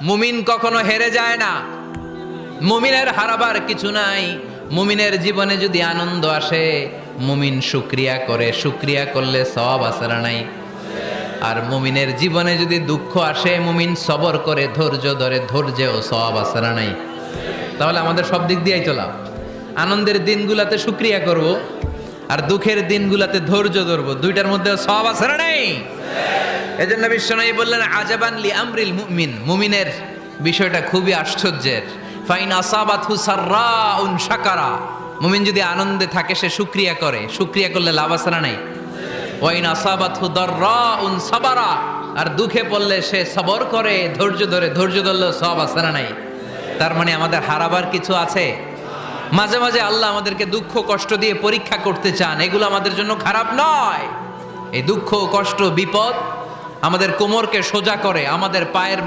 মুমিন কখনো হেরে যায় না। মুমিনের হারাবার কিছু নাই। মুমিনের জীবনে যদি আনন্দ আসে, মুমিন শুকরিয়া করে, শুকরিয়া করলে সওয়াব আছে না নাই? আর মুমিনের জীবনে যদি দুঃখ আসে, মুমিন সবর করে, ধৈর্য ধরে, ধৈর্যেও সওয়াব আছে না নাই? তাহলে আমাদের সব দিক দিয়েই তো লাভ। আনন্দের দিনগুলাতে শুকরিয়া করব, আর দুঃখের দিনগুলাতে ধৈর্য ধরবো, দুইটার মধ্যে সওয়াব আছে না নাই? এজন্য বিশ্বনবী বললেন, আজাবান লি আমরিল মুমিন, মুমিনের বিষয়টা খুবই আশ্চর্যের। ফাইন আসাবাতহু সাররাউন শাকারা, মুমিন যদি আনন্দে থাকে সে শুকরিয়া করে, শুকরিয়া করলে লাভ আছে না নাই? ওয়াইন আসাবাতহু দাররাউন সাবারা, আর দুঃখে পড়লে সে সবর করে, ধৈর্য ধরে, ধৈর্য ধরলে সওয়াব আছে না নাই? তার মানে আমাদের হারাবার কিছু আছে। মাঝে মাঝে আল্লাহ আমাদেরকে দুঃখ কষ্ট দিয়ে পরীক্ষা করতে চান, এগুলো আমাদের জন্য খারাপ নয়। এই দুঃখ কষ্ট বিপদ আমাদের কোমরকে সোজা করে, আমাদের পায়ের